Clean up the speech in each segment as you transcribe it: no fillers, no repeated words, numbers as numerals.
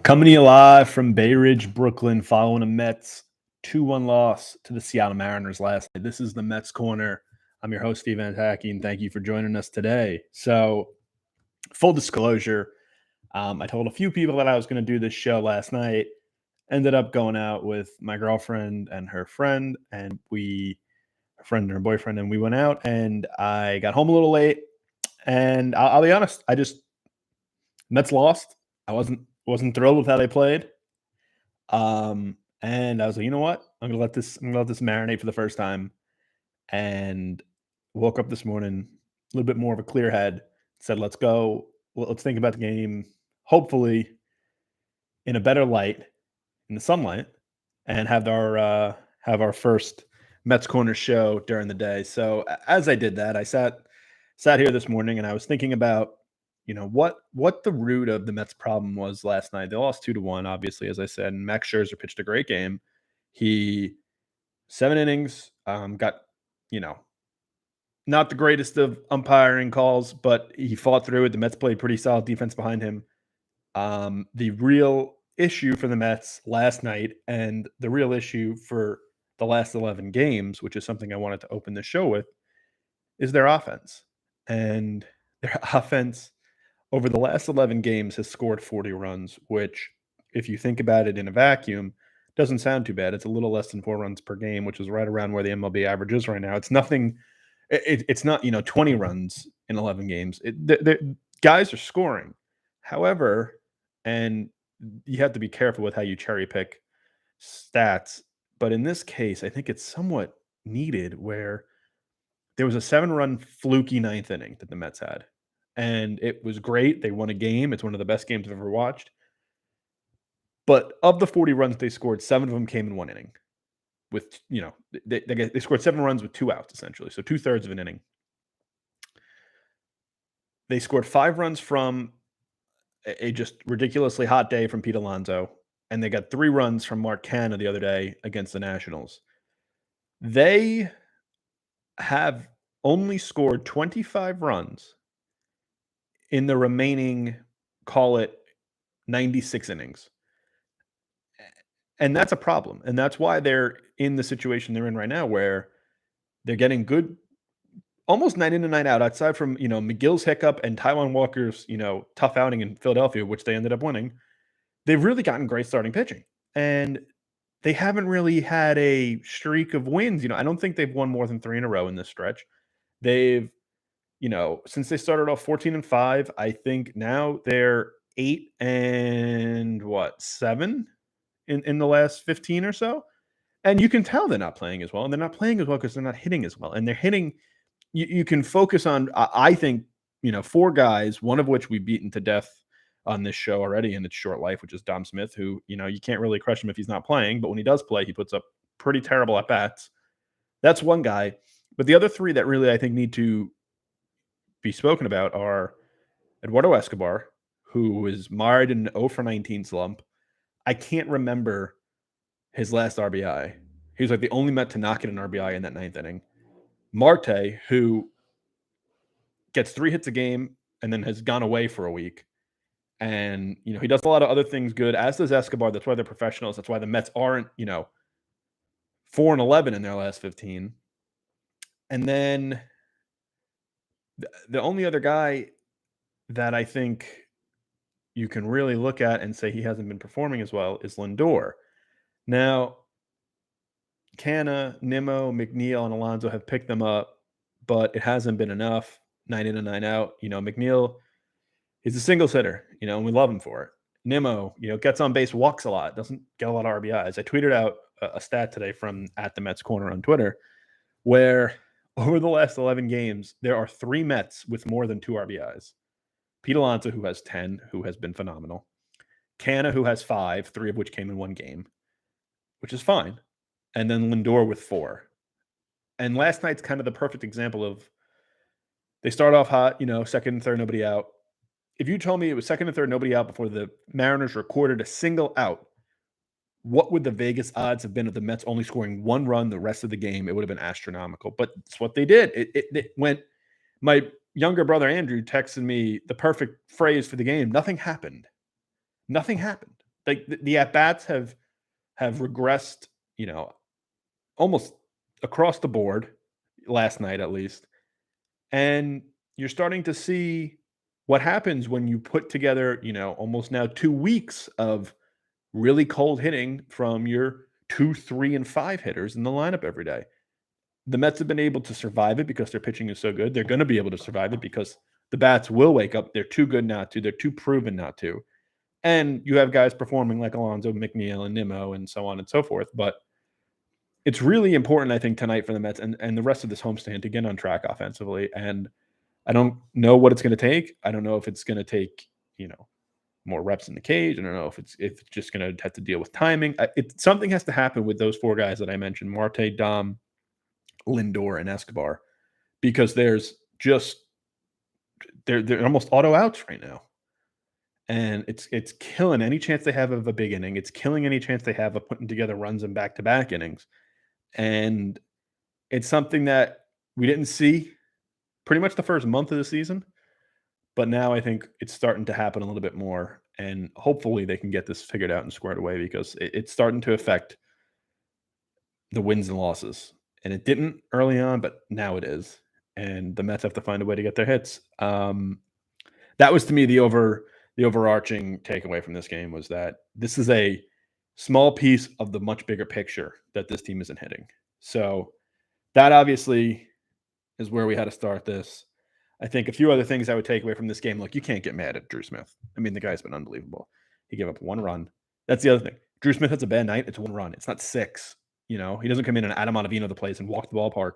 Coming to you live from Bay Ridge, Brooklyn, following a Mets 2-1 loss to the Seattle Mariners last night. This is the Mets Corner. I'm your host, Steve Antaki, and thank you for joining us today. So, full disclosure, I told a few people that I was going to do this show last night. Ended up going out with my girlfriend and her friend, and her friend and her boyfriend, and we went out, and I got home a little late. And I'll be honest, Mets lost. I wasn't thrilled with how they played. And I was like, you know what? I'm gonna let this marinate for the first time. And woke up this morning a little bit more of a clear head. Said, let's go. Well, let's think about the game. Hopefully, in a better light, in the sunlight, and have our first Mets Corner show during the day. So as I did that, I sat here this morning and I was thinking about what the root of the Mets problem was last night. They lost 2-1, obviously, as I said, and Max Scherzer pitched a great game. He 7 innings, got, you know, not the greatest of umpiring calls, but he fought through it. The Mets played pretty solid defense behind him. The real issue for the Mets last night, and the real issue for the last 11 games, which is something I wanted to open the show with, is their offense. And their offense over the last 11 games has scored 40 runs, which, if you think about it in a vacuum, doesn't sound too bad. It's a little less than 4 runs per game, which is right around where the MLB average is right now. It's nothing. It's not 20 runs in 11 games. The guys are scoring. However, and you have to be careful with how you cherry pick stats. But in this case, I think it's somewhat needed where there was a 7-run fluky ninth inning that the Mets had. And it was great. They won a game. It's one of the best games I've ever watched. But of the 40 runs they scored, 7 of them came in one inning. With, they scored 7 runs with 2 outs, essentially. So 2/3 of an inning. They scored 5 runs from a just ridiculously hot day from Pete Alonso. And they got 3 runs from Mark Canha the other day against the Nationals. They have only scored 25 runs in the remaining, call it 96 innings. And that's a problem. And that's why they're in the situation they're in right now, where they're getting good, almost night in and night out, outside from, McGill's hiccup and Taijuan Walker's, tough outing in Philadelphia, which they ended up winning. They've really gotten great starting pitching. And they haven't really had a streak of wins. I don't think they've won more than 3 in a row in this stretch. They've, since they started off 14-5, I think now they're 8-7 in the last 15 or so. And you can tell they're not playing as well. And they're not playing as well because they're not hitting as well. And they're hitting, you can focus on, I think, 4 guys, one of which we've beaten to death on this show already in its short life, which is Dom Smith, who, you can't really crush him if he's not playing. But when he does play, he puts up pretty terrible at bats. That's one guy. But the other 3 that really I think need to be spoken about are Eduardo Escobar, who was mired in an 0-for-19 slump. I can't remember his last RBI. He was like the only Met to not get an RBI in that 9th inning. Marte, who gets 3 hits a game and then has gone away for a week. And, he does a lot of other things good, as does Escobar. That's why they're professionals. That's why the Mets aren't, 4-11 in their last 15. And then the only other guy that I think you can really look at and say he hasn't been performing as well is Lindor. Now, Canha, Nimmo, McNeil, and Alonso have picked them up, but it hasn't been enough. 9 in and 9 out. McNeil, he's a single hitter, and we love him for it. Nimmo, gets on base, walks a lot, doesn't get a lot of RBIs. I tweeted out a stat today from @the_Mets_Corner on Twitter, where over the last 11 games, there are 3 Mets with more than 2 RBIs. Pete Alonso, who has 10, who has been phenomenal. Canha, who has 5, 3 of which came in one game, which is fine. And then Lindor with 4. And last night's kind of the perfect example of, they start off hot, second and third, nobody out. If you told me it was second and third, nobody out before the Mariners recorded a single out, what would the Vegas odds have been of the Mets only scoring 1 run the rest of the game? It would have been astronomical. But it's what they did. It went. My younger brother Andrew texted me the perfect phrase for the game. Nothing happened. Nothing happened. like the at bats have regressed, almost across the board last night at least. And you're starting to see what happens when you put together, almost now 2 weeks of really cold hitting from your 2, 3, and 5 hitters in the lineup every day. The Mets have been able to survive it because their pitching is so good. They're going to be able to survive it because the bats will wake up. They're too good not to. They're too proven not to. And you have guys performing like Alonso, McNeil, and Nimmo, and so on and so forth. But it's really important, I think, tonight for the Mets and the rest of this homestand to get on track offensively. And I don't know what it's going to take. I don't know if it's going to take, more reps in the cage. I don't know if it's just going to have to deal with timing. Something has to happen with those 4 guys that I mentioned: Marte, Dom, Lindor, and Escobar, because there's just they're almost auto outs right now, and it's killing any chance they have of a big inning. It's killing any chance they have of putting together runs in back-to-back innings, and it's something that we didn't see pretty much the first month of the season. But now I think it's starting to happen a little bit more, and hopefully they can get this figured out and squared away because it's starting to affect the wins and losses. And it didn't early on, but now it is. And the Mets have to find a way to get their hits. That was to me the overarching takeaway from this game was that this is a small piece of the much bigger picture that this team isn't hitting. So that obviously is where we had to start this. I think a few other things I would take away from this game. Look, you can't get mad at Drew Smith. I mean, the guy's been unbelievable. He gave up 1 run. That's the other thing. Drew Smith has a bad night. It's 1 run. It's not 6. He doesn't come in and Adam Ottavino the place and walk the ballpark.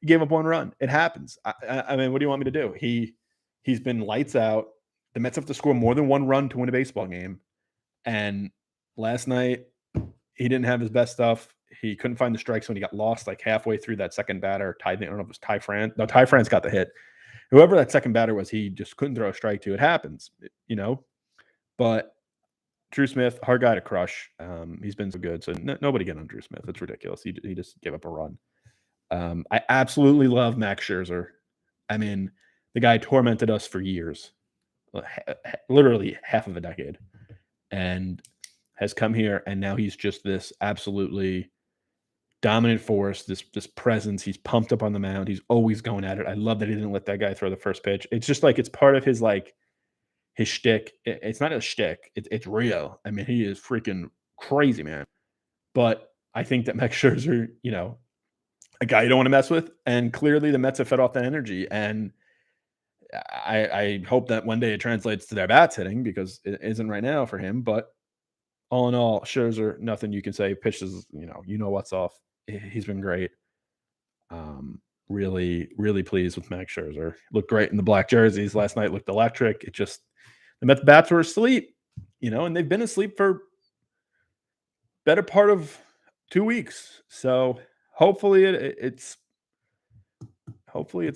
He gave up 1 run. It happens. I mean, what do you want me to do? He's been lights out. The Mets have to score more than 1 run to win a baseball game. And last night, he didn't have his best stuff. He couldn't find the strikes when he got lost like halfway through that second batter. I don't know if it was Ty France. No, Ty France got the hit. Whoever that second batter was, he just couldn't throw a strike to. It happens, But Drew Smith, hard guy to crush. He's been so good. So nobody get on Drew Smith. It's ridiculous. He just gave up a run. I absolutely love Max Scherzer. I mean, the guy tormented us for years, literally half of a decade, and has come here, and now he's just this absolutely dominant force, this presence. He's pumped up on the mound. He's always going at it. I love that he didn't let that guy throw the first pitch. It's just like it's part of his his shtick. It's not a shtick. It's real. I mean, he is freaking crazy, man. But I think that Max Scherzer, a guy you don't want to mess with, and clearly the Mets have fed off that energy. And I hope that one day it translates to their bats hitting because it isn't right now for him. But all in all, Scherzer, nothing you can say. Pitches, what's off. He's been great. Really, really pleased with Max Scherzer. Looked great in the black jerseys last night. Looked electric. The Mets bats were asleep, and they've been asleep for better part of 2 weeks. So hopefully it's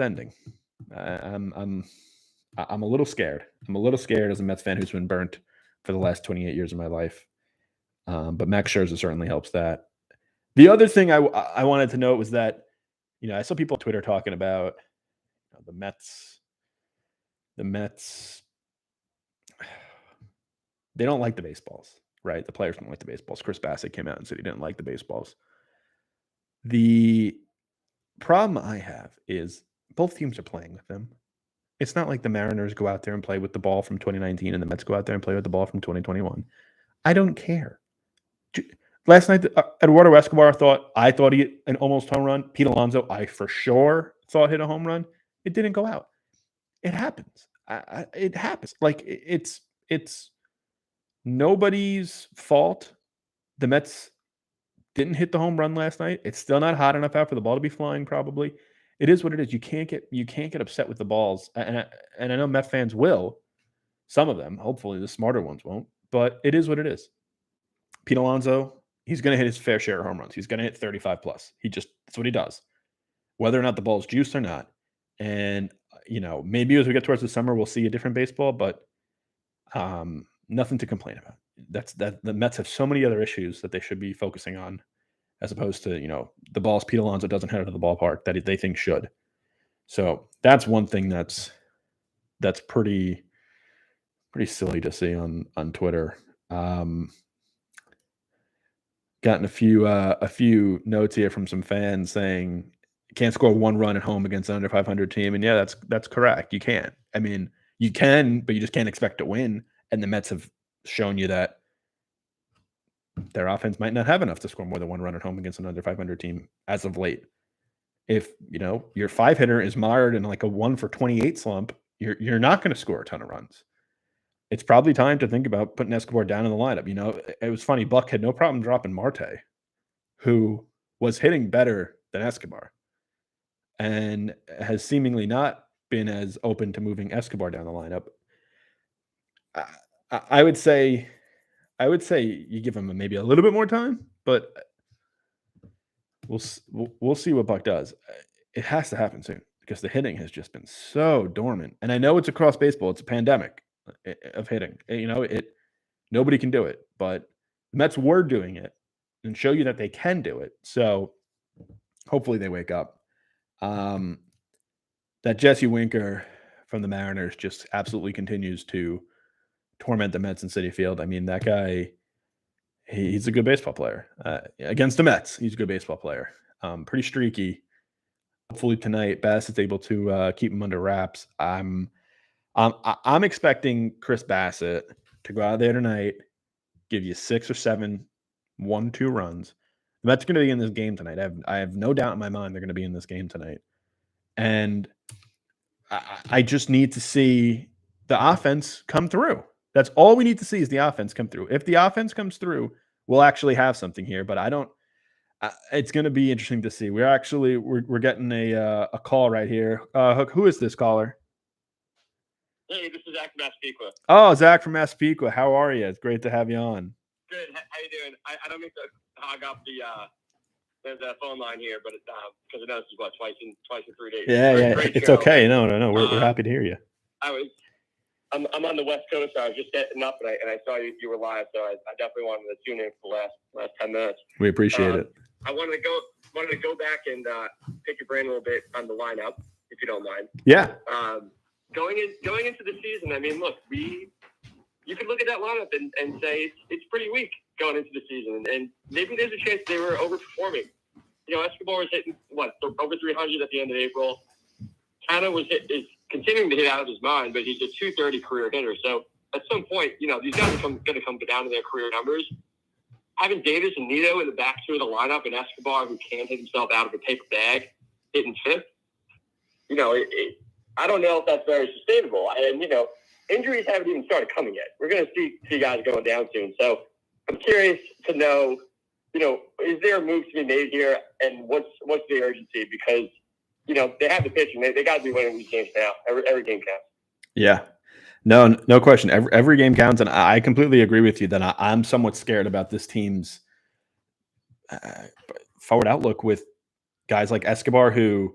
ending. I'm a little scared. I'm a little scared as a Mets fan who's been burnt for the last 28 years of my life. But Max Scherzer certainly helps that. The other thing I wanted to note was that, I saw people on Twitter talking about the Mets. The Mets, they don't like the baseballs, right? The players don't like the baseballs. Chris Bassett came out and said he didn't like the baseballs. The problem I have is both teams are playing with them. It's not like the Mariners go out there and play with the ball from 2019 and the Mets go out there and play with the ball from 2021. I don't care. Last night, Eduardo Escobar I thought he hit an almost home run. Pete Alonso, I for sure thought hit a home run. It didn't go out. It happens. It happens. It's nobody's fault. The Mets didn't hit the home run last night. It's still not hot enough out for the ball to be flying. Probably, it is what it is. You can't get upset with the balls, and I know Met fans will. Some of them, hopefully, the smarter ones won't. But it is what it is. Pete Alonso, he's going to hit his fair share of home runs. He's going to hit 35 plus. That's what he does. Whether or not the ball's juiced or not. And, maybe as we get towards the summer, we'll see a different baseball, but nothing to complain about. The Mets have so many other issues that they should be focusing on as opposed to, the balls Pete Alonso doesn't hit out of the ballpark that they think should. So that's one thing that's pretty silly to see on Twitter. Um, Gotten a few notes here from some fans saying can't score one run at home against an under 500 team, and yeah, that's correct. You can't. I mean, you can, but you just can't expect to win. And the Mets have shown you that their offense might not have enough to score more than one run at home against an under 500 team as of late. If your five hitter is mired in like a 1 for 28 slump, you're not going to score a ton of runs. It's probably time to think about putting Escobar down in the lineup. It was funny. Buck had no problem dropping Marte, who was hitting better than Escobar, and has seemingly not been as open to moving Escobar down the lineup. I would say you give him maybe a little bit more time, but we'll see what Buck does. It has to happen soon because the hitting has just been so dormant. And I know it's across baseball; it's a pandemic of hitting. Nobody can do it, but the Mets were doing it and show you that they can do it. So hopefully they wake up. That Jesse Winker from the Mariners just absolutely continues to torment the Mets in Citi Field. I mean, that guy, he's a good baseball player. Against the Mets, he's a good baseball player. Pretty streaky. Hopefully tonight, Bassett's able to keep him under wraps. I'm expecting Chris Bassett to go out there tonight, give you 6 or 7 1-2 runs. The Mets are going to be in this game tonight. I have no doubt in my mind they're going to be in this game tonight. And I just need to see the offense come through. That's all we need to see is the offense come through. If the offense comes through, we'll actually have something here. But I don't. It's going to be interesting to see. We're getting a call right here. Hook, who is this caller? Hey, this is Zach from Massapequa. Oh, Zach from Massapequa. How are you? It's great to have you on. Good. How you doing? I don't mean to hog up the phone line here, but because I know this is twice in 3 days. Yeah. It's show. Okay. No. We're happy to hear you. I'm on the West Coast. So I was just getting up, and I saw you were live, so I definitely wanted to tune in for the last 10 minutes. We appreciate it. I wanted to go back and pick your brain a little bit on the lineup, if you don't mind. Yeah. Going into the season, I mean, look, you could look at that lineup and say it's pretty weak going into the season, and maybe there's a chance they were overperforming. Escobar was hitting over 300 at the end of April. Canha is continuing to hit out of his mind, but he's a 230 career hitter. So at some point, these guys are going to come down to their career numbers. Having Davis and Nido in the back two of the lineup and Escobar, who can't hit himself out of a paper bag, hitting fifth, I don't know if that's very sustainable. And, injuries haven't even started coming yet. We're going to see guys going down soon. So I'm curious to know, is there a move to be made here, and what's the urgency? Because, they have the pitching. They got to be winning these games now. Every game counts. Yeah. No question. Every game counts, and I completely agree with you that I'm somewhat scared about this team's forward outlook with guys like Escobar who,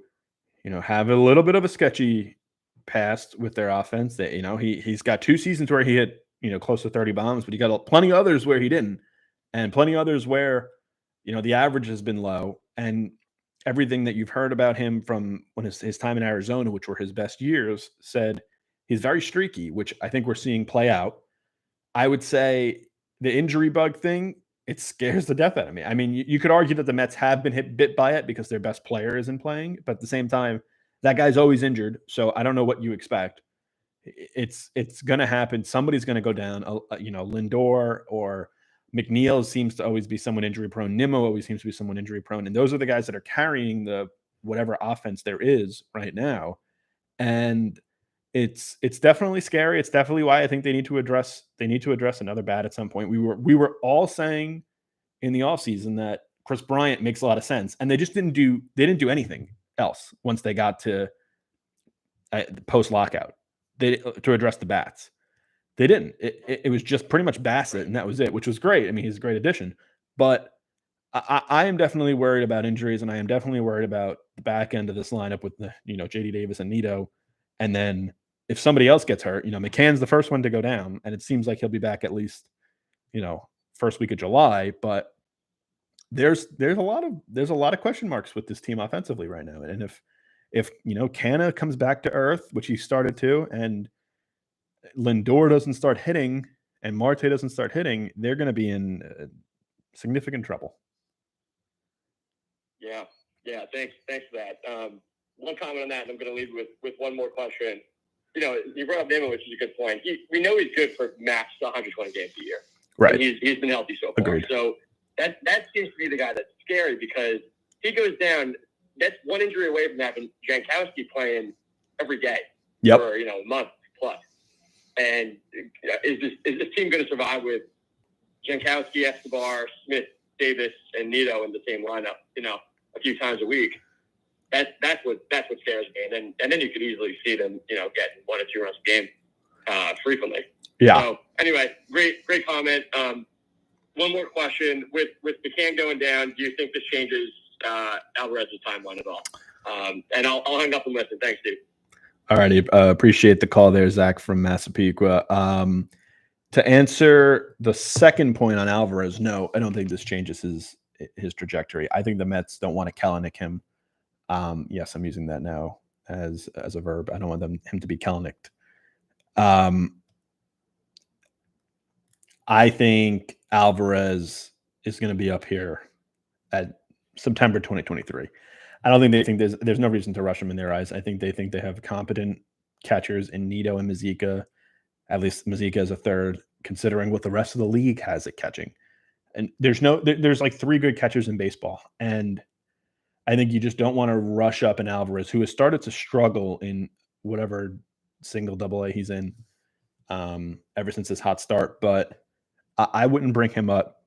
have a little bit of a sketchy past with their offense. That he's got 2 seasons where he hit close to 30 bombs, but he got plenty of others where he didn't, and plenty of others where the average has been low. And everything that you've heard about him from when his time in Arizona, which were his best years, said he's very streaky, which I think we're seeing play out. I would say the injury bug thing, it scares the death out of me. I mean, you could argue that the Mets have been bit by it because their best player isn't playing, but at the same time, that guy's always injured. So I don't know what you expect. It's going to happen. Somebody's going to go down. Lindor or McNeil seems to always be someone injury prone. Nimmo always seems to be someone injury prone. And those are the guys that are carrying the whatever offense there is right now. And it's definitely scary. It's definitely why I think they need to address another bat at some point. We were all saying in the offseason that Chris Bryant makes a lot of sense, and they just didn't do anything else once they got to post lockout to address the bats. They didn't. It was just pretty much Bassett, and that was it, which was great. I mean, he's a great addition, but I am definitely worried about injuries, and I am definitely worried about the back end of this lineup with the JD Davis and Nido. And then if somebody else gets hurt, McCann's the first one to go down, and it seems like he'll be back at least, first week of July. But there's a lot of question marks with this team offensively right now. And if Canha comes back to earth, which he started to, and Lindor doesn't start hitting and Marte doesn't start hitting, they're going to be in significant trouble. Yeah. Thanks for that. One comment on that, and I'm going to leave with one more question. You brought up Nemo, which is a good point. We know he's good for max 120 games a year. Right. And he's been healthy so far. Agreed. So that seems to be the guy that's scary, because he goes down. That's one injury away from having Jankowski playing every day for a month plus. And is this team going to survive with Jankowski, Escobar, Smith, Davis, and Nito in the same lineup? A few times a week. That's what scares me. And then you could easily see them, get 1 or 2 runs a game frequently. Yeah. So anyway, great comment. One more question: with McCann going down, do you think this changes Alvarez's timeline at all? And I'll hang up and listen. Thanks, Steve. All righty. Appreciate the call there, Zach from Massapequa. To answer the second point on Alvarez, no, I don't think this changes his trajectory. I think the Mets don't want to Kellenick him. Yes, I'm using that now as a verb. I don't want him to be Kellenicked. I think Alvarez is going to be up here at September 2023. I don't think they think there's no reason to rush him in their eyes. I think they have competent catchers in Nito and Mazika. At least Mazika as a third, considering what the rest of the league has at catching. And there's like 3 good catchers in baseball. And I think you just don't want to rush up an Alvarez, who has started to struggle in whatever single AA he's in ever since his hot start. But I wouldn't bring him up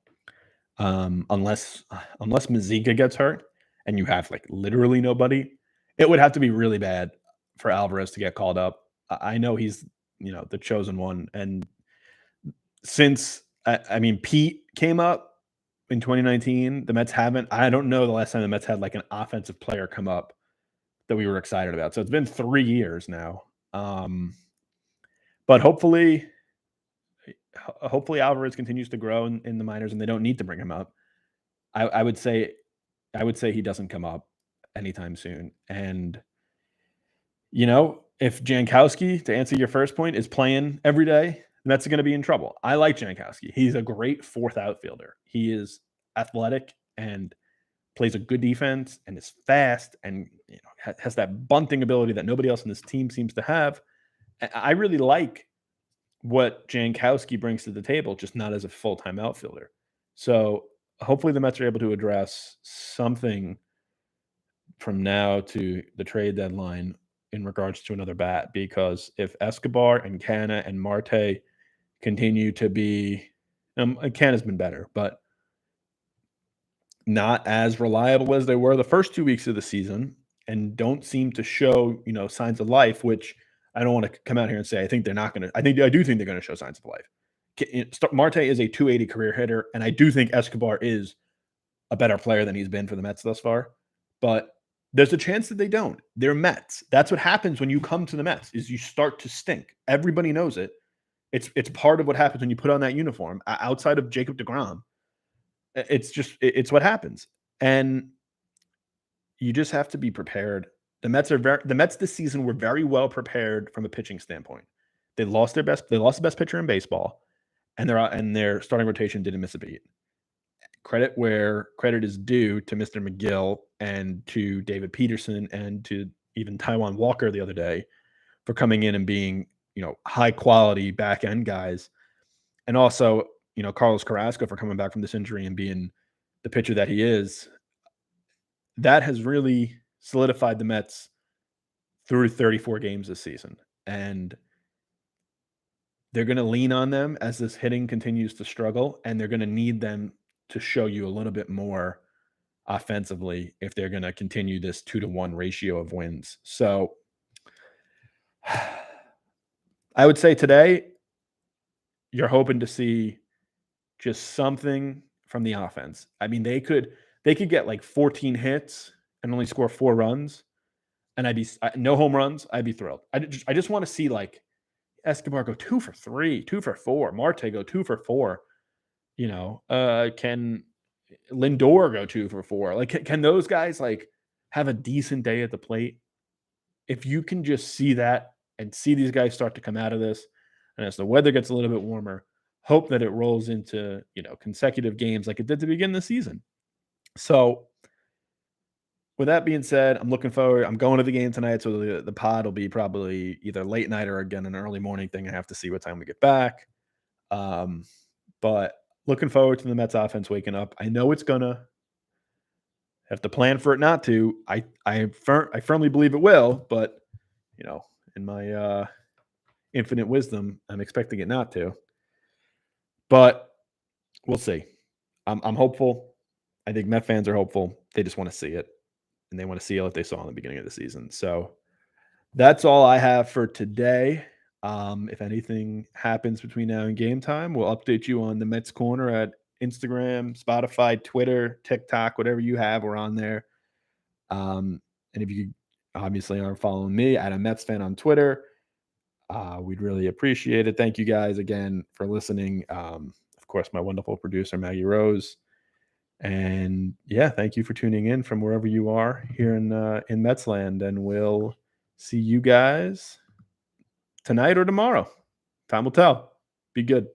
unless Mazika gets hurt and you have like literally nobody. It would have to be really bad for Alvarez to get called up. I know he's the chosen one, and since Pete came up in 2019, the Mets haven't. I don't know the last time the Mets had like an offensive player come up that we were excited about. So it's been 3 years now. But hopefully Alvarez continues to grow in the minors, and they don't need to bring him up. I would say he doesn't come up anytime soon. And if Jankowski, to answer your first point, is playing every day, the Mets are going to be in trouble. I like Jankowski. He's a great 4th outfielder. He is athletic and plays a good defense and is fast and has that bunting ability that nobody else in this team seems to have. I really like what Jankowski brings to the table, just not as a full-time outfielder. So hopefully the Mets are able to address something from now to the trade deadline in regards to another bat, because if Escobar and Canha and Marte continue to be, Canha's been better, but not as reliable as they were the first 2 weeks of the season, and don't seem to show, signs of life, which I don't want to come out here and say I think they're not going to. I do think they're going to show signs of life. Marte is a 280 career hitter, and I do think Escobar is a better player than he's been for the Mets thus far. But there's a chance that they don't. They're Mets. That's what happens when you come to the Mets, is you start to stink. Everybody knows it. It's part of what happens when you put on that uniform. Outside of Jacob deGrom, it's what happens. And you just have to be prepared. The Mets this season were very well prepared from a pitching standpoint. They lost the best pitcher in baseball, and their starting rotation didn't miss a beat. Credit where credit is due to Mr. McGill and to David Peterson and to even Taijuan Walker the other day for coming in and being, high quality back end guys. And also, Carlos Carrasco for coming back from this injury and being the pitcher that he is. That has really solidified the Mets through 34 games this season. And they're going to lean on them as this hitting continues to struggle, and they're going to need them to show you a little bit more offensively if they're going to continue this 2-to-1 ratio of wins. So I would say today you're hoping to see just something from the offense. They could get like 14 hits and only score 4 runs, and I'd be no home runs. I'd be thrilled. I just want to see like Escobar go 2 for 3, 2 for 4, Marte go 2 for 4. Can Lindor go 2 for 4? Like, can those guys like have a decent day at the plate? If you can just see that and see these guys start to come out of this, and as the weather gets a little bit warmer, hope that it rolls into, consecutive games like it did to begin the season. So with that being said, I'm looking forward. I'm going to the game tonight, so the pod will be probably either late night or again an early morning thing. I have to see what time we get back. But looking forward to the Mets offense waking up. I know it's gonna have to plan for it not to. I firmly believe it will, but in my infinite wisdom, I'm expecting it not to. But we'll see. I'm hopeful. I think Met fans are hopeful. They just want to see it, and they want to see what they saw in the beginning of the season. So that's all I have for today. If anything happens between now and game time, we'll update you on the Mets Corner at Instagram, Spotify, Twitter, TikTok, whatever you have, we're on there. And if you obviously are following me at a Mets fan on Twitter, we'd really appreciate it. Thank you guys again for listening. Of course, my wonderful producer, Maggie Rose. And yeah, thank you for tuning in from wherever you are here in Metsland. And we'll see you guys tonight or tomorrow. Time will tell. Be good.